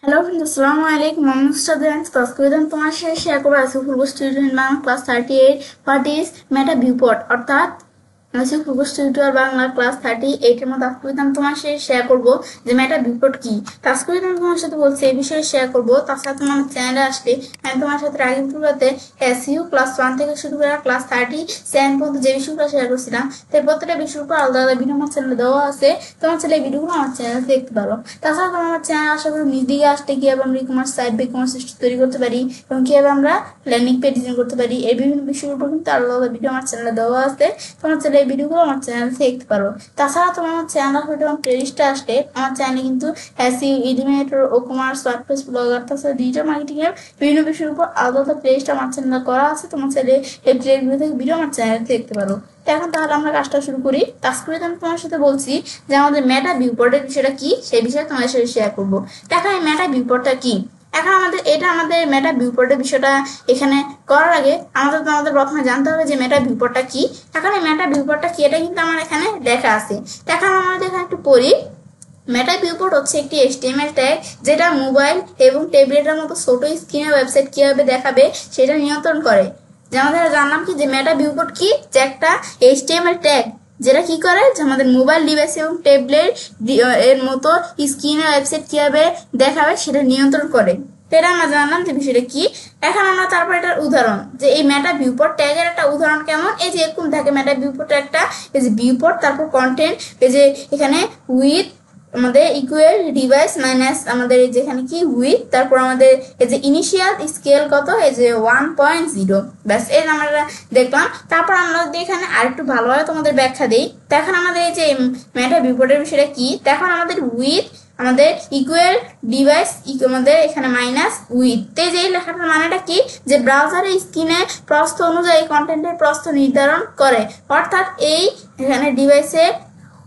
Hello friends, আসসালামু আলাইকুম। আমি স্টুডেন্ট তসকিদান তোমার সাথে শেয়ার করবো আজকে full student Bangla class 38 what is meta viewport অর্থাৎ টিউটোরিয়াল বাংলা ক্লাস 38 এর মধ্যে আজকে আমি তোমার সাথে শেয়ার করবো যে মেটা ভিউপোর্ট কি। আজকে আমি তোমার সাথে বলছি এই বিষয়ে শেয়ার করবো। তাছাড়া তোমার চ্যানেলে আসলে আমি তোমার সাথে আগের ভিডিওতে এসইউ ক্লাস 1 থেকে শুরু করে ক্লাস 37 পর্যন্ত যে বিষয়গুলো শেয়ার করছিলাম সেই প্রত্যেকটা বিষয়ের উপর আলাদা আলাদা ভিডিও আমার চ্যানেলে দেওয়া আছে। তোমার চ্যানেলে এই ভিডিওগুলো আমার চ্যানেলে দেখতে পারো। তাছাড়া তোমার আমার চ্যানেল আশা করি নিজ দিকে আসতে কিভাবে আমরা ই-কমার্স সাইট বা ই-কমার্স তৈরি করতে পারি এবং কিভাবে আমরা ল্যান্ডিং পেজ ডিজাইন করতে পারি এই বিভিন্ন বিষয়ের উপর কিন্তু আলাদা আলাদা ভিডিও আমার চ্যানেলে দেওয়া আছে। তোমার চ্যানেলে এই ভিডিওগুলো আমার চ্যানেল দেখতে পারো। তাছাড়া তোমার আমার চ্যানেল হয়তো আমার প্লেলিস্টে আসলে আমার চ্যানেলে কিন্তু এসইও, ইলিমিনেটর, ই-কমার্স, ওয়ার্ডপ্রেস, ব্লগার, তাছাড়া ডিজিটাল মার্কেটিং এর বিভিন্ন বিষয়ের উপর আলাদা আলাদা প্লেলিস্ট আমার চ্যানেলে করা আছে। তোমার চ্যানেলে এই প্লেলিস্টগুলো থেকে ভিডিও আমার চ্যানেলে দেখতে পারো। এখন তাহলে আমরা কাজটা শুরু করি। তাস্কুরে আমি তোমার সাথে বলছি যে আমাদের মেটা ভিউপোর্টের বিষয়টা কি সেই বিষয়ে তোমাদের সাথে শেয়ার করবো। দেখো এই মেটা ভিউপোর্টটা কি। এখন আমাদের মেটা ভিউপোর্টের বিষয়টা এখানে করার আগে আমাদের প্রথমে জানতে হবে যে মেটা ভিউপোর্টটা কি। এখন এই মেটা ভিউপোর্টটা কি এটা কিন্তু আমার এখানে লেখা আছে। এখন আমাদের এখানে একটু পড়ি। মেটা ভিউপোর্ট হচ্ছে একটি HTML ট্যাগ যেটা মোবাইল এবং ট্যাবলেটের মতো ছোট স্ক্রিনের ওয়েবসাইট কিভাবে দেখাবে সেটা নিয়ন্ত্রণ করে। যে আমাদের জানলাম কি যে মেটা ভিউপোর্ট কি, যে একটা HTML ট্যাগ যেটা কি করে যে আমাদের মোবাইল ডিভাইস এবং ট্যাবলেট এর মতো স্ক্রিনের ওয়েবসাইট কিভাবে দেখাবে সেটা নিয়ন্ত্রণ করে। এটা আমরা জানলাম যে বিষয়টা কি। এখন আমরা তারপর এটার উদাহরণ যে এই মেটা ভিউপোর্ট ট্যাগের একটা উদাহরণ কেমন, এই যে এরকম থাকে মেটা ভিউপোর্টের একটা এই যে ভিউপোর্ট, তারপর কন্টেন্ট, এই যে এখানে উইথ আমাদের ইকুয়াল ডিভাইস মাইনাস আমাদের যেখানে কি উইথ, তারপর আমাদের এই যে ইনিশিয়াল স্কেল কত, এই যে 1.0, ব্যাস এই আমরা দেখলাম। তারপর আমরা যদি এখানে আরেকটু ভালোভাবে তোমাদের ব্যাখ্যা দিই, তখন আমাদের এই যে মেটা ভিউপোর্টের বিষয়টা কি, তখন আমাদের উইথ আমাদের ইকুয়াল ডিভাইস আমাদের এখানে মাইনাস উইথ, যে এই লেখাটার মানেটা কি যে ব্রাউজারের স্ক্রিনে প্রস্থ অনুযায়ী কন্টেন্টের প্রস্থ নির্ধারণ করে। অর্থাৎ এই এখানে ডিভাইসে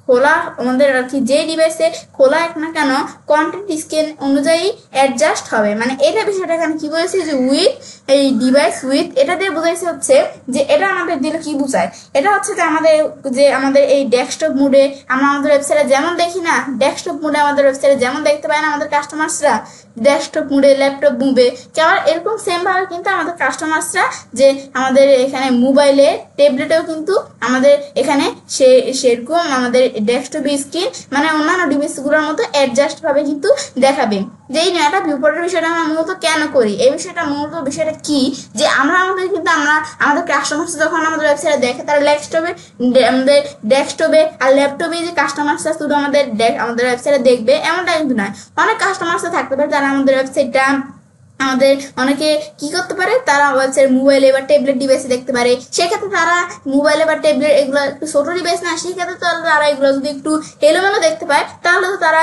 খোলা আমাদের আর কি যে ডিভাইসে খোলা না কেন কন্টেন্ট স্ক্রিন অনুযায়ী অ্যাডজাস্ট হবে। মানে এটা বিষয়টা এখানে কি বলেছে যে উইথ এই ডিভাইস উইথ এটা দিয়ে বোঝাইছে হচ্ছে যে এটা আমাদের দিলে কি বোঝায়, এটা হচ্ছে যে আমাদের এই ডেস্কটপ মোডে আমরা আমাদের ওয়েবসাইটে যেমন দেখি না, ডেস্কটপ মোডে আমাদের ওয়েবসাইটে যেমন দেখতে পায় না আমাদের কাস্টমার্সরা ডেস্কটপ মোডে ল্যাপটপ মোডে, কেমন এরকম সেম ভাবে কিন্তু আমাদের কাস্টমার্সরা যে আমাদের এখানে মোবাইলে ট্যাবলেটেও কিন্তু আমাদের এখানে সেরকম আমাদের ডেস্কটপ স্ক্রিন মানে অন্যান্য ডিভাইসগুলোর মতো অ্যাডজাস্ট ভাবে কিন্তু দেখাবে। যে এই মেটা ভিউপোর্টের বিষয়টা আমরা মূলত কেন করি, এই বিষয়টা কি যে আমরা আমাদের কাস্টমার্স যখন আমাদের ওয়েবসাইটে দেখে তারা আমাদের ডেস্কটপে আর ল্যাপটপে যে কাস্টমার্সরা শুধু আমাদের ওয়েবসাইটে দেখবে এমনটা কিন্তু নয়। অনেক কাস্টমার্সরা থাকতে পারে যারা আমাদের ওয়েবসাইটটা আমাদের অনেকে কি করতে পারে, তারা ওয়েবসাইট মোবাইলে বা ট্যাবলেট ডিভাইসে দেখতে পারে। সেক্ষেত্রে তারা মোবাইলে বা ট্যাবলেট এগুলো একটু ছোট ডিভাইস না, সেক্ষেত্রে তারা এগুলো যদি একটু এলোমেলো দেখতে পায় তাহলে তো তারা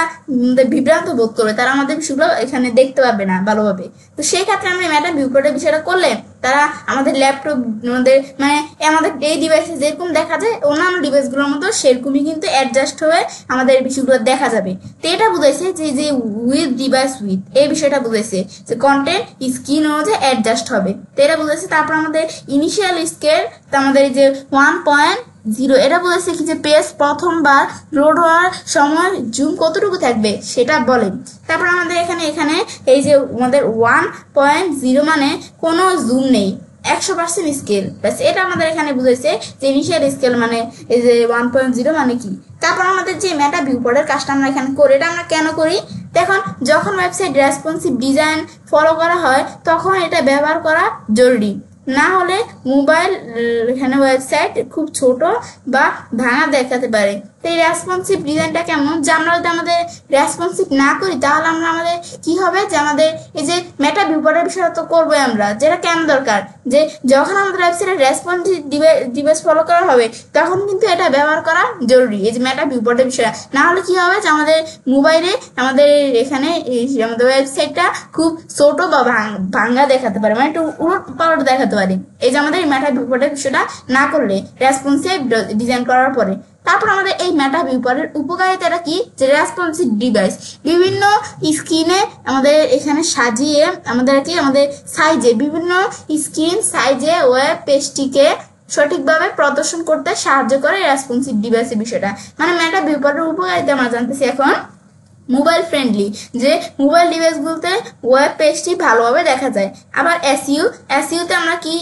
বিভ্রান্ত বোধ করবে, তারা আমাদের বিষয়গুলো এখানে দেখতে পাবে না ভালোভাবে। তো সেই ক্ষেত্রে আমরা মেটা ভিউপোর্টের বিষয়টা করলে তারা আমাদের ল্যাপটপ আমাদের এই ডিভাইসে যেরকম দেখা যায় অন্যান্য ডিভাইসগুলোর মতো সেরকমই কিন্তু অ্যাডজাস্ট হয়ে আমাদের বিষয়গুলো দেখা যাবে। তো এটা বুঝাইছে যে উইথ ডিভাইস উইথ এই বিষয়টা বুঝাইছে যে কন্টেন্ট স্ক্রিন অনুযায়ী অ্যাডজাস্ট হবে। তো এটা বুঝাইছে। তারপর আমাদের ইনিশিয়াল স্কেল আমাদের যে 1.0 এটা বলেছে কি যে পেজ প্রথমবার লোড হওয়ার সময় জুম কতটুকু থাকবে সেটা বলে। তারপর আমাদের এখানে এই যে আমাদের 1.0 মানে কোনো জুম নেই, 100% স্কেল, ব্যাস এটা আমাদের এখানে বুঝেছে যে ইনিশিয়াল স্কেল মানে এই যে 1.0 মানে কি। তারপর আমাদের যে মেটা ভিউপোর্টের কাজটা আমরা এখানে করি, এটা আমরা কেন করি দেখুন, যখন ওয়েবসাইট রেসপন্সিভ ডিজাইন ফলো করা হয় তখন এটা ব্যবহার করা জরুরি, না হলে মোবাইল এখানে ওয়েবসাইট খুব ছোট বা ভাঙা দেখাতে পারে। তো এই রেসপন্সিভ ডিজাইনটা কেমন, যে আমরা যদি আমাদের রেসপন্সিভ না করি তাহলে আমাদের কি হবে যে আমাদের এই যে মেটা ভিউপোর্টের বিষয়টা তো করবোই আমরা, যেটা কেন দরকার যে যখন আমাদের ওয়েবসাইটে রেসপন্সিভ ডিভাইস ফলো করা হবে তখন কিন্তু এটা ব্যবহার করা জরুরি, এই যে মেটা ভিউপোর্টের বিষয়টা। না হলে কি হবে যে আমাদের মোবাইলে আমাদের এখানে আমাদের ওয়েবসাইটটা খুব ছোট বা ভাঙ্গা দেখাতে পারে, মানে একটু উলট পালট দেখাতে পারে। এই যে আমাদের মেটা ভিউপোর্টের বিষয়টা না করলে রেসপন্সিভ ডিজাইন করার পরে। তারপর আমাদের এই মেটা ভিউপোর্টের উপকারিতাটা কি, যে রেসপন্সিভ ডিভাইস বিভিন্ন স্ক্রিনে আমাদের এখানে সাজিয়ে আমাদের সাইজে বিভিন্ন স্ক্রিন সাইজে ওয়েব পেজটিকে সঠিকভাবে প্রদর্শন করতে সাহায্য করে রেসপন্সিভ ডিভাইসের বিষয়টা। মানে মেটা ভিউপোর্টের উপকারিতা আমরা জানতেছি এখন। মোবাইল ফ্রেন্ডলি, যে মোবাইল ডিভাইসগুলোতে ওয়েব পেজটি ভালোভাবে দেখা যায়। আবার এসইউতে আমরা কি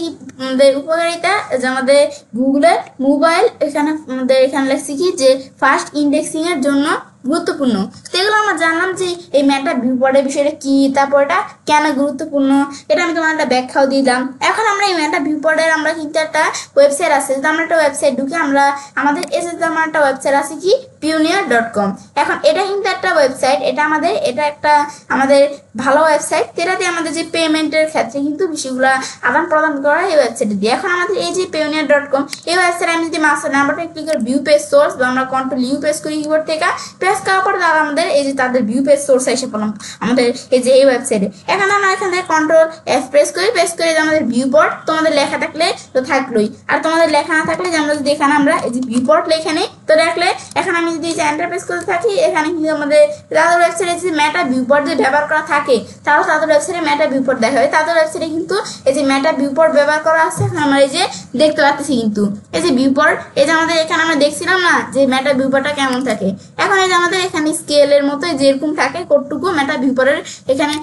আমাদের উপকারিতা, যে আমাদের গুগলের মোবাইল এখানে লেখছি কি যে ফার্স্ট ইন্ডেক্সিং এর জন্য গুরুত্বপূর্ণ। সেগুলো আমরা জানলাম যে এই মেটা ভিউপোর্টের বিষয়টা কি, তারপর এটা কেন গুরুত্বপূর্ণ, এটা আমি তোমার একটা ব্যাখ্যাও দিলাম। এখন আমরা এই মেটা ভিউপোর্টের আমরা কিন্তু একটা ওয়েবসাইট আছে, যদি আমরা একটা ওয়েবসাইট ঢুকে আমরা আমাদের এই যে আমার একটা ওয়েবসাইট আছে কি pioneer.com। এখন এটা কিন্তু একটা ওয়েবসাইট, এটা একটা আমাদের ভালো ওয়েবসাইট, যেটাতে আমাদের যে পেমেন্টের ক্ষেত্রে কিন্তু বিষয়গুলো আদান প্রদান করা এই ওয়েবসাইটে দিয়ে। এখন আমাদের এই যে pioneer.com এই ওয়েবসাইটে আমি যদি মাস্টার নাম্বারটা ক্লিক করে ভিউ পেজ সোর্স বা আমরা কন্ট্রোল ইউ পেজ করি কিবোর্ড থেকে, প্রেস করার পর তারা আমাদের এই যে তাদের ভিউ পেজ সোর্স এসে পড়লাম আমাদের এই যে এই ওয়েবসাইটে। এখানে আমরা এখানে কন্ট্রোল এফ প্রেস করি আমাদের ভিউ পোর্ট, তোমাদের লেখা থাকলে তো থাকলোই, আর তোমাদের লেখা না থাকলে যে আমরা যদি এখানে আমরা এই যে ভিউ পোর্ট লেখে নেই তো দেখলে এখন আমি যদি এন্টার প্রেস করতে থাকি, এখানে কিন্তু আমাদের তাদের ওয়েবসাইটে যে মেটা ভিউ পোর্ট যে ব্যবহার করা থাকে তাহলে তাদের ওয়েবসাইটে মেটা ভিউ পোর্ট দেখা হয়। তাদের ওয়েবসাইটে কিন্তু এই যে মেটা ভিউ পোর্ট ব্যবহার করা আছে, এখন আমরা এই যে দেখতে পাচ্ছি কিন্তু এই যে ভিউ পোর্ট, এই যে আমাদের এখানে আমরা দেখছিলাম না যে মেটা ভিউ পোর্টটা কেমন থাকে। এখন এই যে আমাদের এখানে স্কেলের মতো যেরকম থাকে কোডটুকু মেটা ভিউপোর্টের এখানে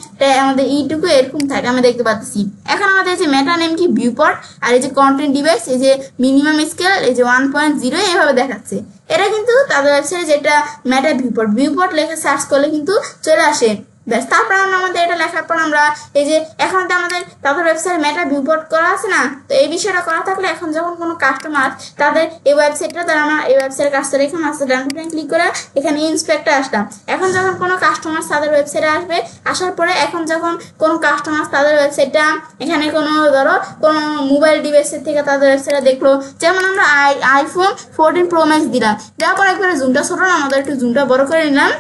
আমাদের এইটুকু এরকম থাকে আমরা দেখতে পাচ্ছি। এখন আমাদের যে মেটা নেম কি ভিউপোর্ট, আর এই যে কন্টেন্ট ডিভাইস এই যে মিনিমাম স্কেল এই যে 1.0 এইভাবে দেখাচ্ছে। এটা কিন্তু তাদের ওয়েবসাইটে যেটা মেটা ভিউপোর্ট লেখা সার্চ করলে কিন্তু চলে আসে। ব্যাস, তারপর আমাদের এটা লেখার পর আমরা এই যে এখন তো আমাদের তাদের ওয়েবসাইট মেটা ভিউপোর্ট করা আছে না, তো এই বিষয়টা করা থাকলে এখন যখন কোনো কাস্টমার তাদের এই ওয়েবসাইটটা তারা আমরা এই ওয়েবসাইটের কাজটা রেখে মাস্টার ডান বাটনে ক্লিক করে এখানে ইন্সপেক্টে আসলাম। এখন যখন কোনো কাস্টমার তাদের ওয়েবসাইটে আসবে, আসার পরে এখন যখন কোনো কাস্টমার তাদের ওয়েবসাইটটা এখানে কোনো ধরো কোনো মোবাইল ডিভাইসের থেকে তাদের ওয়েবসাইটটা দেখলো, যেমন আমরা আইফোন 14 প্রো ম্যাক্স দিলাম, দেওয়ার পর একবারে জুমটা ছোট না আমাদের একটু জুমটা বড় করে নিলাম।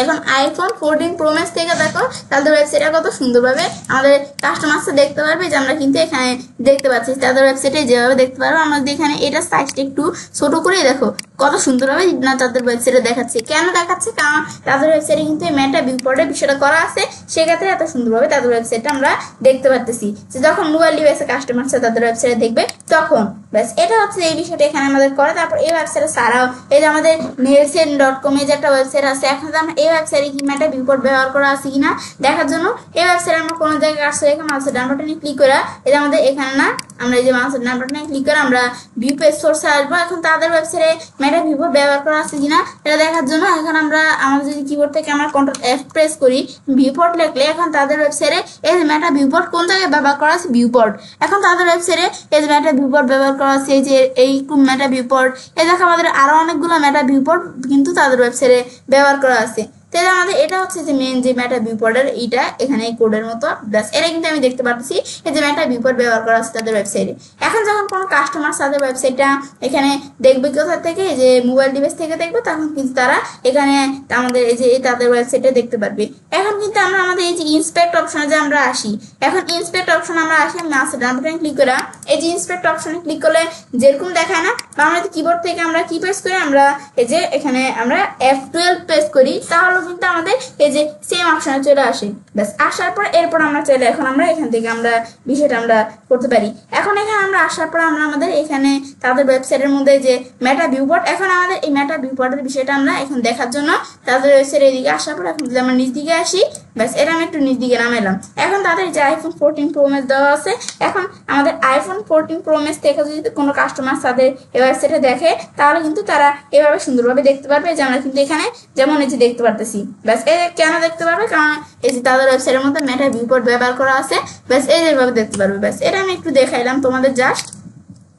এখন আইফোন 14 প্রো ম্যাক্স থেকে দেখো তাদের ওয়েবসাইটে কত সুন্দরভাবে আমাদের কাস্টমাররা দেখতে পারবে, যে আমরা কিন্তু এখানে দেখতে পাচ্ছি তাদের ওয়েবসাইটে যেভাবে দেখতে পারবো। আমরা এখানে এটা সাইজটা একটু ছোট করে দেখো কত সুন্দরভাবে না তাদের ওয়েবসাইটে দেখাচ্ছে। কেন দেখাচ্ছে? কারণ তাদের ওয়েবসাইটে কিন্তু মেটা ভিউপোর্টের বিষয়টা করা আছে, সেক্ষেত্রে এত সুন্দরভাবে তাদের ওয়েবসাইটটা আমরা দেখতে পারতেছি। যে যখন মোবাইল ডিভাইসে কাস্টমার তাদের ওয়েবসাইটে দেখবে তখন ব্যাস এটা হচ্ছে এই বিষয়টা এখানে আমাদের করে। তারপর এই ওয়েবসাইটে ছাড়াও এই যে আমাদের nielsen.com এর যে একটা ওয়েবসাইট আছে, এখন আমরা এই ওয়েবসাইটে কি মেটা ভিউপোর্ট ব্যবহার করা আছে কিনা দেখার জন্য এই ওয়েবসাইটে আমরা কোনো জায়গায় আসছে এখানে মাউসের ডান বাটনে ক্লিক করে এই যে আমাদের এখানে না আমরা এই যে মাউসের ডান বাটনে ক্লিক করে আমরা ভিউ পেজ সোর্সে আসবো। এখন তাদের ওয়েবসাইটে মেটা ভিউপোর্ট ব্যবহার করা আছে কিনা এটা দেখার জন্য এখন আমরা আমাদের যদি কিবোর্ড থেকে আমরা কন্ট্রোল এফ প্রেস করি ভিউপোর্ট লিখলে এখন তাদের ওয়েবসাইটে এই যে মেটা ভিউপোর্ট কোন জায়গায় ব্যবহার করা আছে ভিউপোর্ট। এখন তাদের ওয়েবসাইটে এই যে মেটা ভিউপোর্ট ব্যবহার করা আছে, এই যে এই মেটা ভিউপোর্ট, এই দেখো আমাদের আরো অনেকগুলো মেটা ভিউপোর্ট কিন্তু তাদের ওয়েবসাইটে ব্যবহার করা আছে। তাহলে আমাদের এটা হচ্ছে যে মেন যে মেটা ভিউপোর্টের এইটা এখানে এই কোডের মতো ব্যাস এটা কিন্তু আমি দেখতে পাচ্ছি এই যে মেটা ভিউপোর্ট ব্যবহার করা আছে তাদের ওয়েবসাইটে। এখন যখন কোনো কাস্টমার তাদের ওয়েবসাইটটা এখানে দেখবে কোথা থেকে, যে মোবাইল ডিভাইস থেকে দেখবে, তখন কিন্তু তারা এখানে আমাদের এই যে তাদের ওয়েবসাইটে দেখতে পারবে। এখন কিন্তু আমরা আমাদের এই যে ইন্সপেক্ট অপশনে যে আমরা আসি, এখন ইন্সপেক্ট অপশন আমরা আসি আমি মাউসের ডান বাটনে ক্লিক করা এই যে ইন্সপেক্ট অপশনে ক্লিক করলে যেরকম দেখায় না, বা আমরা কিবোর্ড থেকে আমরা কি প্রেস করি আমরা এই যে এখানে আমরা F12 প্রেস করি, তাহলে কিন্তু আমাদের এই যে সেম অপশনে চলে আসে। ব্যাস আসার পর এরপর আমরা চাইলে এখন আমরা এখান থেকে আমরা বিষয়টা আমরা করতে পারি। এখন এখানে আমরা আসার পর আমরা আমাদের এখানে তাদের ওয়েবসাইটের মধ্যে যে মেটা ভিউপোর্ট, এখন আমাদের এই মেটা ভিউপোর্টের বিষয়টা আমরা এখন দেখার জন্য তাদের ওয়েবসাইটের এদিকে আসার পর এখন যদি আমরা নিচ দিকে আসি, ব্যাস এটা আমি একটু নিচ দিকে নামাইলাম। এখন তাদের যে আইফোন 14 প্রো ম্যাক্স দেওয়া আছে, এখন আমাদের আইফোন 14 প্রো ম্যাক্স থেকে যদি কোনো কাস্টমার তাদের এই ওয়েবসাইটে দেখে তাহলে কিন্তু তারা এভাবে সুন্দরভাবে দেখতে পারবে, যে আমরা কিন্তু এখানে যেমন এই যে দেখতে পারতেছি। ব্যাস এই কেন দেখতে পারবে? কারণ এই যে তাদের ওয়েবসাইটের মধ্যে মেটা ভিউপোর্ট ব্যবহার করা আছে, ব্যাস এই যেভাবে দেখতে পারবে। ব্যাস এটা আমি একটু দেখাইলাম তোমাদের জাস্ট।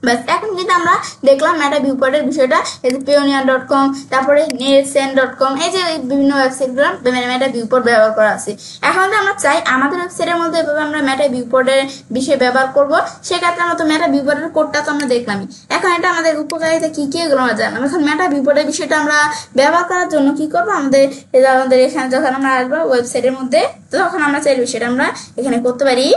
ব্যাস এখন কিন্তু আমরা দেখলাম মেটা ভিউপোর্টের বিষয়টা, এই যে pioneer.com তারপরে nielsen.com এই যে বিভিন্ন ওয়েবসাইটগুলো মেটা ভিউপোর্ট ব্যবহার করা আছে। এখন যদি আমরা চাই আমাদের ওয়েবসাইটের মধ্যে এভাবে আমরা মেটা ভিউপোর্টের বিষয় ব্যবহার করব, সেক্ষেত্রে আমরা তো মেটা ভিউপোর্টের কোডটা তো আমরা দেখলামই। এখন এটা আমাদের উপকারিতা কি কি এগুলো আমরা জানলাম। এখন মেটা ভিউপোর্টের বিষয়টা আমরা ব্যবহার করার জন্য কি করবো, আমাদের এখানে যখন আমরা আসবো ওয়েবসাইটের মধ্যে তখন আমরা চাইলে বিষয়টা আমরা এখানে করতে পারি।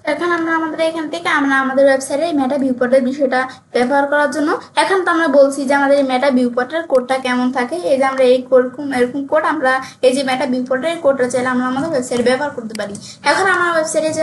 এখন আমরা এখান থেকে আমরা আমাদের ওয়েবসাইটে মেটা ভিউপোর্টের বিষয়টা ব্যবহার করার জন্য এখন তো আমরা বলছি যে আমাদের মেটা ভিউপোর্টের কোডটা কেমন থাকে। এই যে আমরা এই এরকম কোড আমরা এই যে মেটা ভিউপোর্টের কোডটা চাইলে আমরা আমাদের ওয়েবসাইটে ব্যবহার করতে পারি। এখন আমার ওয়েবসাইটে যে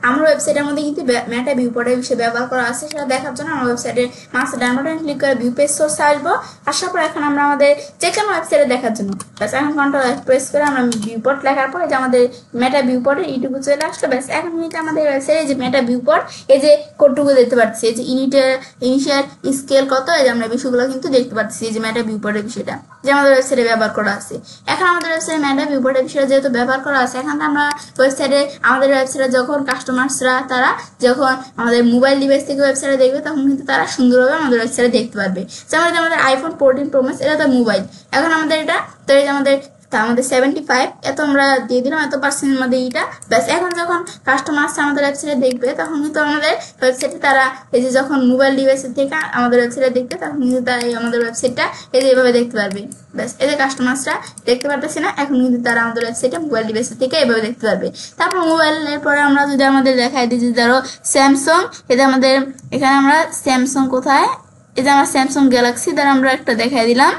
আমার ওয়েবসাইটের মধ্যে কিন্তু মেটা ভিউপোর্টের বিষয় ব্যবহার করা আছে, সেটা দেখার জন্য আমার ওয়েবসাইটে মাস্টার ডাউনলোড ক্লিক করে ভিউ পেজ সোর্সে আসবো। আসার পর এখন আমরা আমাদের যে কোনো ওয়েবসাইটে দেখার জন্য ব্যাস এখন কন্ট্রোল এফ প্রেস করে আমরা ভিউপোর্ট লেখার পর যে আমাদের মেটা ভিউপোর্টের এইটুকু চলে আসলো। ব্যাস এখন আমাদের ওয়েবসাইটে যে মেটা ভিউপোর্ট এই যে কোডটুকু দেখতে পাচ্ছি, এই যে ইনিশিয়াল স্কেল কত, এই যে আমরা বিষয়গুলো কিন্তু দেখতে পাচ্ছি, এই যে মেটা ভিউপোর্টের বিষয়টা যে আমাদের ওয়েবসাইটে ব্যবহার করা আছে। এখন আমাদের ওয়েবসাইটে মেটা ভিউপোর্টের বিষয়টা যেহেতু ব্যবহার করা আছে, এখন আমরা ওয়েবসাইটে আমাদের ওয়েবসাইটে যখন কাস্টমার্সরা তারা যখন আমাদের মোবাইল ডিভাইস থেকে ওয়েবসাইটে দেখবে তখন কিন্তু তারা সুন্দরভাবে আমাদের ওয়েবসাইটে দেখতে পারবে। যেমন আমাদের আইফোন 14 প্রো ম্যাক্স, এটা তো মোবাইল। এখন আমাদের এটা তো এই যে আমাদের 75 এত আমরা দিয়ে দিলাম, এত পার্সেন্টের মধ্যে এটা। ব্যাস এখন যখন কাস্টমার আমাদের ওয়েবসাইটে দেখবে তখন কিন্তু আমাদের ওয়েবসাইটে তারা এই যে যখন মোবাইল ডিভাইসের থেকে আমাদের ওয়েবসাইটে দেখবে তখন কিন্তু তারা আমাদের ওয়েবসাইটটা এই যে এভাবে দেখতে পারবে। ব্যাস এই যে কাস্টমাররা দেখতে পারতেছে না, এখন কিন্তু তারা আমাদের ওয়েবসাইটে মোবাইল ডিভাইসের থেকে এভাবে দেখতে পারবে। তারপর মোবাইলের পরে আমরা যদি আমাদের দেখাই দিই যে ধরো স্যামসাং, এটা আমাদের এখানে আমরা স্যামসাং কোথায়, এই যে আমার স্যামসাং গ্যালাক্সি দ্বারা আমরা একটা দেখাই দিলাম,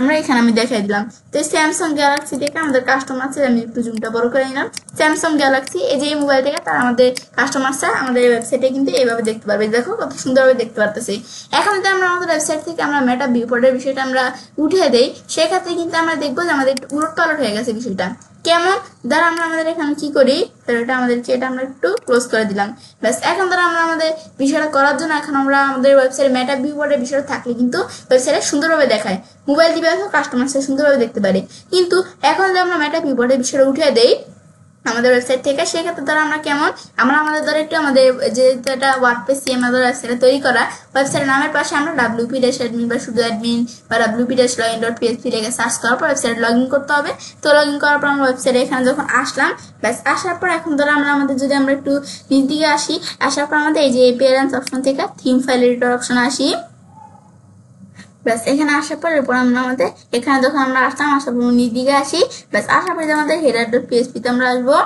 আমরা এখানে আমি দেখাই দিলাম। তো স্যামসাং গ্যালাক্সি থেকে আমাদের কাস্টমার আছে, আমি একটু জুমটা বড় করে নিলাম। স্যামসাং গ্যালাক্সি এই যে মোবাইল থেকে তারা আমাদের কাস্টমাররা আমাদের ওয়েবসাইটে কিন্তু এইভাবে দেখতে পারবে। দেখো কত সুন্দরভাবে দেখতে পারতেছি। এখন যদি আমরা আমাদের ওয়েবসাইট থেকে আমরা মেটা ভিউপোর্টের বিষয়টা আমরা উঠিয়ে দেই, সেক্ষেত্রে কিন্তু আমরা দেখবো যে আমাদের উলটপালট হয়ে গেছে বিষয়টা। কেমন দ্বারা আমরা আমাদের এখানে কি করি, এটা আমাদেরকে এটা আমরা একটু ক্লোজ করে দিলাম। ব্যাস এখন দ্বারা আমরা আমাদের বিষয়টা করার জন্য এখন আমরা আমাদের ওয়েবসাইটে মেটা ভিউপোর্টের বিষয়টা থাকলে কিন্তু ওয়েবসাইটে সুন্দরভাবে দেখায়, মোবাইল ডিভাইসও কাস্টমার সুন্দরভাবে দেখতে পারে। কিন্তু এখন যদি আমরা মেটা ভিউপোর্টের বিষয়টা উঠিয়ে দেই আমাদের ওয়েবসাইট থেকে, সেক্ষেত্রে দ্বারা আমরা কেমন আমরা আমাদের দ্বারা একটু আমাদের যে এটা ওয়ার্ডপ্রেস আমাদের ওয়েবসাইটে তৈরি করা, ওয়েবসাইটের নামের পাশে আমরা wp-admin বা শুধু অ্যাডমিন বা wp-login.php লিখে সার্চ করার পর ওয়েবসাইটে লগ ইন করতে হবে। তো লগ ইন করার পর আমরা ওয়েবসাইটে এখানে যখন আসলাম, ব্যাস আসার পর এখন ধরো আমরা আমাদের যদি আমরা একটু নিচ দিকে আসি, আসার পর আমাদের এই যে অ্যাপিয়ারেন্স অপশন থেকে থিম ফাইল এডিটর অপশন আসি। ব্যাস এখানে আসার পর এরপর আমরা আমাদের এখানে যখন আমরা আসলাম আসার পর নিচ দিকে আসি, ব্যাস আসার পরে আমাদের header.php তে আমরা আসবো।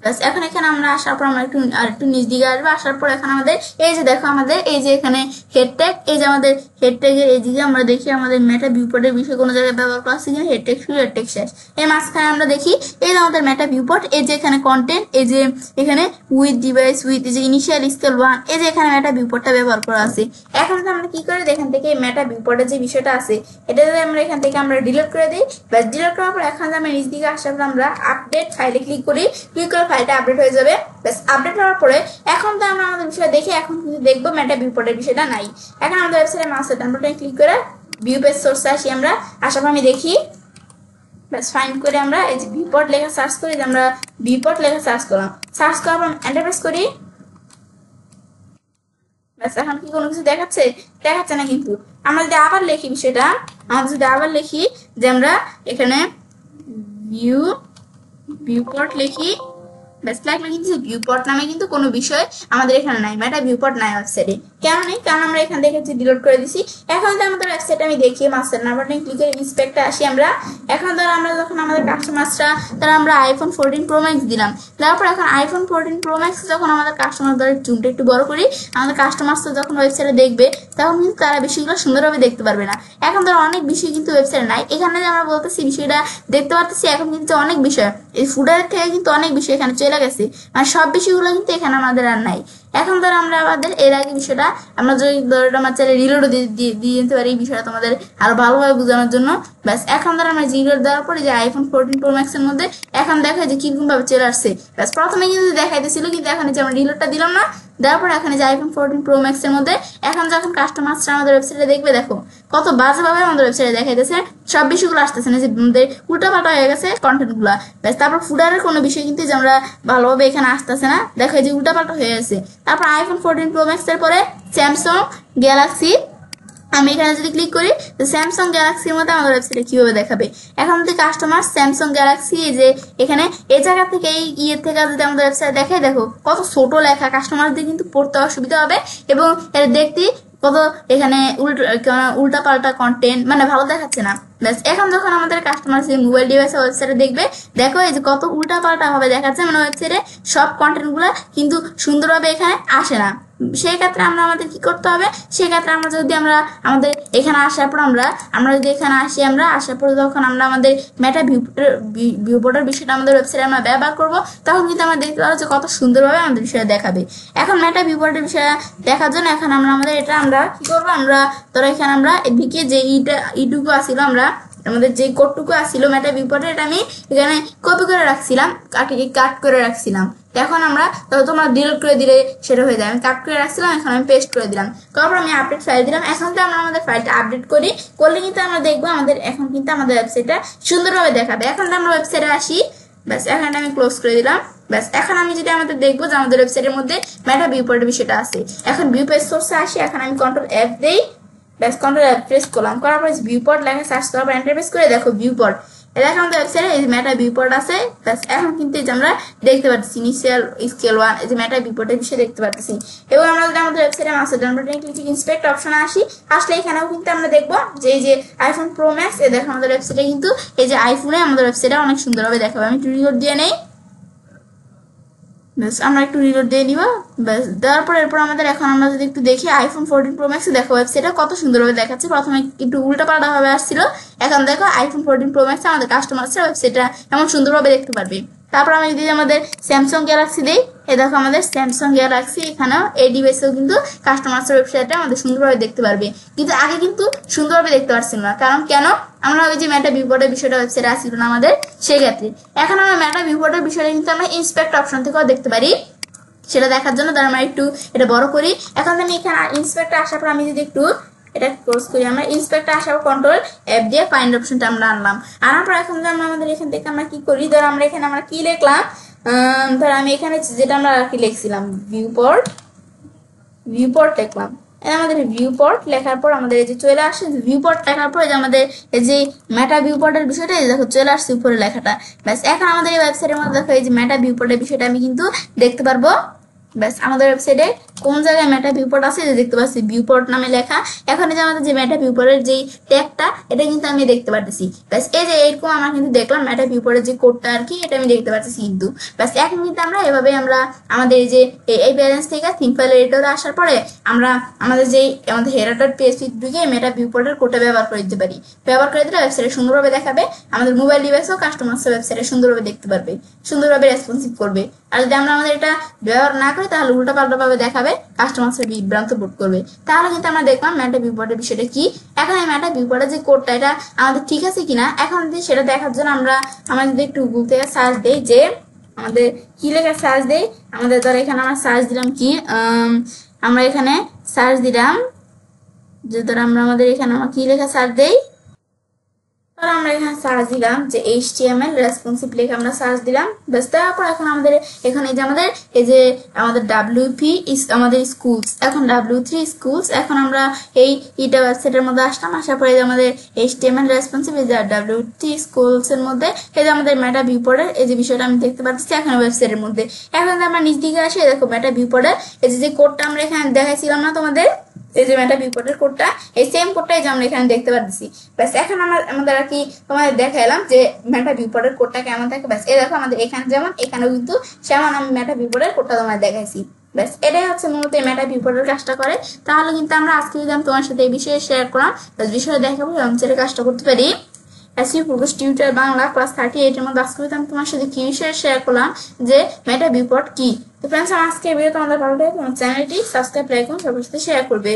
ব্যাস এখন এখানে আমরা আসার পর আমরা একটু নিচ দিকে আসবো। আসার পর এখন আমাদের এই যে দেখো আমাদের এই যে এখানে হেড ট্যাগ, এই যে আমাদের হেড ট্যাগের এই দিকে আমরা দেখি আমাদের মেটা ভিউপোর্টের বিষয় কোনো জায়গায় ব্যবহার করা আছে কিনা, হেড ট্যাগ শুরু হেড ট্যাগ শেষ। এই মাঝখানে আমরা দেখি এই যে আমাদের মেটা ভিউপোর্ট, এই যে এখানে কন্টেন্ট, এই যে এখানে উইথ ডিভাইস উইথ যে ইনিশিয়াল স্কেল 1, এই যে এখানে মেটা ভিউপোর্টটা ব্যবহার করা আছে। এখন আমরা কি করি, এখান থেকে মেটা ভিউপোর্টের যে বিষয়টা আছে এটা যদি আমরা এখান থেকে আমরা ডিলিট করে দিই। ব্যাস ডিলিট করার পর এখন আমরা নিচ দিকে আসার পর আমরা আপডেট ফাইলে ক্লিক করি, ক্লিক করে ফাইলটা আপডেট হয়ে যাবে। ব্যাস আপডেট হওয়ার পরে এখন তো আমরা আমাদের বিষয় দেখি, এখন কিন্তু দেখবো মেটা ভিউপোর্টের বিষয়টা নাই। এখন আমাদের ওয়েবসাইটে মাস্টার ডাউনলোড ক্লিক করে ভিউ পেজ সোর্সে আসি আমরা। আসার পর আমি দেখি, ব্যাস ফাইন্ড করে আমরা এই যে ভিউপোর্ট লেখা সার্চ করি, যে আমরা ভিউপোর্ট লেখা সার্চ করলাম, সার্চ করার পর এন্টার প্রেস করি। ব্যাস এখন কি কোনো কিছু দেখাচ্ছে না, কিন্তু আমরা যদি আবার লিখি বিষয়টা, আমরা যদি আবার লিখি যে আমরা এখানে ভিউপোর্ট লিখি, ব্যাস লাগলে কিন্তু ভিউপোর্ট নামে কিন্তু কোনো বিষয় আমাদের এখানে নাই, মেটা ভিউপোর্ট নাই ওয়েবসাইটে। কেন নেই, কারণ আমরা এখান থেকে ডিলিট করে দিছি। এখন তো আমাদের ওয়েবসাইটে আমি দেখি মাস্টার নাম্বার ক্লিক করে ইন্সপেক্টে আসি আমরা। এখন ধরো আমরা যখন আমাদের কাস্টমাররা তারা আমরা আইফোন 14 প্রো ম্যাক্স দিলাম, তারপর এখন আইফোন 14 প্রো ম্যাক্স যখন আমাদের কাস্টমার ধরে জুমটা একটু বড় করি, আমাদের কাস্টমাররা যখন ওয়েবসাইটে দেখবে তখন কিন্তু তারা বিষয়গুলো সুন্দরভাবে দেখতে পারবে না। এখন ধরো অনেক বিষয় কিন্তু ওয়েবসাইটে নাই, এখানে যে আমরা বলতেছি বিষয়টা দেখতে পারতেছি, এখন কিন্তু অনেক বিষয় এই ফুডের থেকে কিন্তু অনেক বিষয় এখানে চলে গেছে, মানে সব বিষয়গুলো কিন্তু এখানে আমাদের আর নাই। এখন ধরো আমরা আমাদের এর আগে বিষয়টা আমরা যদি ধরো আমার চাইলে রিলোড দিয়ে দিতে পারি এই বিষয়টা তোমাদের আরো ভালোভাবে বোঝানোর জন্য। ব্যাস এখন ধরো আমরা রিলোড দেওয়ার পরে যে আইফোন 14 প্রো ম্যাক্স এর মধ্যে এখন দেখা যে কিরকম ভাবে চলে আসছে। ব্যাস প্রথমে কিন্তু দেখাইতেছিল, কিন্তু এখন যে আমরা রিলোডটা দিলাম না, দেওয়ার পর এখানে যে আইফোন 14 প্রো ম্যাক্স এর মধ্যে এখন যখন কাস্টমাররা আমাদের ওয়েবসাইটে দেখবে, দেখো কত বাজেভাবে আমাদের ওয়েবসাইটে দেখাইতেছে, সব বিষয়গুলো আসতেছে না, যে আমাদের উল্টাপাল্টা হয়ে গেছে কন্টেন্ট গুলা। ব্যাস তারপর ফুডারের কোনো বিষয় কিন্তু যে আমরা ভালোভাবে এখানে আসতেছে না, দেখো যে উল্টাপাল্টা হয়ে গেছে। তারপর আইফোন 14 প্রো ম্যাক্স এর পরে স্যামসাং গ্যালাক্সি, আমি এখানে যদি ক্লিক করি তো স্যামসাং গ্যালাক্সির মধ্যে আমাদের ওয়েবসাইটে কিভাবে দেখাবে। এখন যদি কাস্টমার স্যামসাং গ্যালাক্সি এই যে এখানে এই জায়গা থেকে এই ইয়ের থেকে যদি আমাদের ওয়েবসাইট দেখায়, দেখো কত ছোট লেখা, কাস্টমারদের কিন্তু পড়তে অসুবিধা হবে এবং এটা দেখতে কত এখানে উল্টা পাল্টা কন্টেন্ট, মানে ভালো দেখাচ্ছে না। ব্যাস এখন যখন আমাদের কাস্টমার সেই মোবাইল ডিভাইসে ওয়েবসাইটে দেখবে, দেখো এই যে কত উল্টা পাল্টা ভাবে দেখাচ্ছে, মানে ওয়েবসাইটে সব কন্টেন্ট গুলা কিন্তু সুন্দরভাবে এখানে আসে না। সেই ক্ষেত্রে আমাদের কি করতে হবে, সেই ক্ষেত্রে আমরা যদি আমাদের এখানে আসার পর আমরা যদি এখানে আসি, আসার পর যখন আমরা আমাদের মেটা ভিউপোর্টের বিষয়টা আমাদের ওয়েবসাইটে আমরা ব্যবহার করবো, তখন কিন্তু আমরা দেখতে পাবো যে কত সুন্দরভাবে আমাদের বিষয়টা দেখাবে। এখন মেটা ভিউপোর্টের বিষয়টা দেখার জন্য এখন আমাদের এটা আমরা কি করবো, ধরো এখানে এদিকে যে ইটুকু আসছিল, আমাদের যে কোডটুকু আসছিল মেটা ভিউপোর্টে, এটা আমি এখানে কপি করে রাখছিলাম, কাট করে রাখছিলাম। এখন তোমরা ডিলিট করে দিলে সেটা হয়ে যায়। আমি কাট করে রাখছিলাম, এখন আমি পেস্ট করে দিলাম, তারপর আমি আপডেট ফাইল দিলাম। এখন তো আমরা আমাদের ফাইলটা আপডেট করলে কিন্তু আমরা দেখবো এখন কিন্তু আমাদের ওয়েবসাইটটা সুন্দরভাবে দেখাবে। এখন আমরা ওয়েবসাইটে আসি, ব্যাস এখানে আমি ক্লোজ করে দিলাম। ব্যাস এখন আমি যদি দেখবো যে আমাদের ওয়েবসাইটের মধ্যে মেটা ভিউপোর্টের বিষয়টা আছে। এখন ভিউ পেজ সোর্সে আসি, এখন আমি কন্ট্রোল F দেই, ব্যাস কন্ট্রোল F প্রেস করলাম, করার পর ভিউপোর্ট লেখা সার্চ করার পর এন্টার প্রেস করে দেখো ভিউপোর্ট, এটা আমাদের ওয়েবসাইটে এই মেটা ভিউপোর্ট আছে। ব্যাস এখন কিন্তু এই যে আমরা দেখতে পাচ্ছি ইনিশিয়াল স্কেল 1 এই যে মেটা ভিউপোর্টের বিষয় দেখতে পাচ্ছি। এবং আমরা যদি আমাদের ওয়েবসাইটে মাস্টার ডাউনলোড ক্লিক ইন্সপেক্ট অপশনে আসলে এখানেও কিন্তু আমরা দেখবো যে এই যে আইফোন প্রো ম্যাক্স, এই দেখো আমাদের ওয়েবসাইটে কিন্তু এই যে আইফোনে আমাদের ওয়েবসাইটে অনেক সুন্দরভাবে দেখাবে। আমি একটু রিলোড দিয়ে নেই, ব্যাস আমরা একটু রিলোড দিয়ে নিব। ব্যাস দেওয়ার পর এরপর এখন আমরা যদি একটু দেখি আইফোন 14 প্রো ম্যাক্স দেখো ওয়েবসাইটে কত সুন্দরভাবে দেখাচ্ছে। প্রথমে একটু উল্টা পাল্টা ভাবে আসছিল, এখন দেখো আইফোন 14 প্রো ম্যাক্স আমাদের কাস্টমাররা ওয়েবসাইটটা এমন সুন্দরভাবে দেখতে পারবে। তারপর আমি যদি আমাদের স্যামসাং গ্যালাক্সি দেই, এই দেখো আমাদের স্যামসাং গ্যালাক্সি এখানেও এই ডিভাইসেও কিন্তু কাস্টমারদের ওয়েবসাইটটা আমাদের সুন্দরভাবে দেখতে পারবে। কিন্তু আগে কিন্তু সুন্দরভাবে দেখতে পারছিল না, কারণ কেন, আমরা ওই যে মেটা ভিউপোর্টের বিষয়টা ওয়েবসাইটে আসছিল না আমাদের, সেই ক্ষেত্রে এখন আমরা মেটা ভিউপোর্টের বিষয়টা কিন্তু আমরা ইন্সপেক্ট অপশন থেকেও দেখতে পারি। সেটা দেখার জন্য তার আমরা একটু এটা বড় করি। এখন আমি এখানে ইন্সপেক্টে আসার পর আমি যদি একটু এটা ক্লোজ করি, আমরা ইন্সপেক্টে আসার পর কন্ট্রোল F দিয়ে ফাইন্ড অপশনটা আমরা আনলাম। আনার পর এখন আমাদের এখান থেকে আমরা কি করি, ধর আমরা এখানে কি লিখলাম, ধর আমি এখানে যেটা আমরা কি লিখছিলাম ভিউপোর্ট লিখলাম, আমাদের ভিউপোর্ট লেখার পর আমাদের এই যে চলে আসে ভিউপোর্ট লেখার পর আমাদের এই যে মেটা ভিউপোর্টের বিষয়টা দেখো চলে আসছে উপরে লেখাটা। ব্যাস এখন আমাদের এই ওয়েবসাইটের মধ্যে দেখো এই যে মেটা ভিউপোর্টের বিষয়টা আমি কিন্তু দেখতে পারবো। ব্যাস আমাদের ওয়েবসাইটে কোন জায়গায় মেটা ভিউপোর্ট আছে যে দেখতে পাচ্ছি ভিউপোর্ট নামে লেখা। এখন যে আমাদের যে মেটা ভিউপোর্টের যে ট্যাগটা এটা কিন্তু আমি দেখতে পাচ্ছি। ব্যাস এই যে এরকম আমরা কিন্তু দেখলাম মেটা ভিউপোর্টের যে কোডটা আর কি এটা আমি দেখতে পাচ্ছি কিন্তু। ব্যাস এক মিনিট এভাবে আমাদের এই যে এই ব্যালেন্স থেকে সিম্পল এডিটরে আসার পরে আমাদের হেডার পিএসপি ঢুকে মেটা ভিউপোর্টের কোডটা ব্যবহার করে দিতে পারি। ব্যবহার করে দিলে ওয়েবসাইটে সুন্দরভাবে দেখাবে, আমাদের মোবাইল ডিভাইসও কাস্টমার্স ওয়েবসাইটে সুন্দরভাবে দেখতে পারবে, সুন্দরভাবে রেসপন্সিভ করবে। আর যদি আমাদের এটা ব্যবহার না করি তাহলে উল্টা পাল্টা ভাবে দেখাবে, কাস্টমার্সের বিভ্রান্ত বোধ করবে। তাহলে কিন্তু আমরা দেখলাম মেটা ভিউপোর্টের বিষয়টা কি। এখন এই মেটা ভিউপোর্টের যে কোডটা এটা আমাদের ঠিক আছে কিনা, এখন সেটা দেখার জন্য আমরা যদি একটু গুগল থেকে সার্চ দেই যে আমাদের কি লেখা সার্চ দেই, আমাদের ধর এখানে আমরা সার্চ দিলাম কি, আমরা এখানে সার্চ দিলাম যে ধর আমাদের এখানে কি লেখা সার্চ দেই, আমরা এখানে সার্চ দিলাম যে HTML রেসপন্সিভ লিখে আমরা সার্চ দিলাম। ব্যাস তারপর এখন আমাদের এখানে এই যে আমাদের WP আমাদের স্কুলস, এখন W3 স্কুলস, এখন আমরা এই ওয়েবসাইটের মধ্যে আসলাম। আসার পরে আমাদের HTML রেসপন্সিভ এই যে W3 স্কুলস এর মধ্যে এই যে আমাদের মেটা ভিউপোর্টের এই যে বিষয়টা আমি দেখতে পাচ্ছি এখন ওয়েবসাইটের মধ্যে। এখন আমরা নিচ দিকে আসি, দেখো মেটা ভিউপোর্টের এই যে কোডটা আমরা এখানে দেখাইছিলাম না তোমাদের, এই যে মেটা ভিউপোর্টের কোডটা, এই সেম কোডটাই যে আমরা এখানে দেখতে পাচ্ছি। ব্যাস এখন আমাদের আর কি তোমাদের দেখাইলাম যে মেটা ভিউপোর্টের কোডটা কেমন থাকে। ব্যাস এই দেখো আমাদের এখানে যেমন এখানেও কিন্তু সেমন আমি মেটা ভিউপোর্টের কোডটা তোমাদের দেখাইছি। ব্যাস এটাই হচ্ছে মূলত মেটা ভিউপোর্টের কাজটা করে। তাহলে কিন্তু আমরা আজকে যদি আমি তোমার সাথে এই বিষয়ে শেয়ার করলাম, বিষয়ে দেখাবো আমি সেটা কাজটা করতে পারি। SEO progress tutor Bangla class 38 এর মধ্যে আজকে আমি তোমার সাথে কি বিষয়ে শেয়ার করলাম যে মেটা ভিউপোর্ট কি। তো ফ্রেন্ডস আজকে ভিডিও তোমাদের ভালো লাগে, তোমার চ্যানেলটি সাবস্ক্রাইব লাইক এবং সবার সাথে শেয়ার করবে।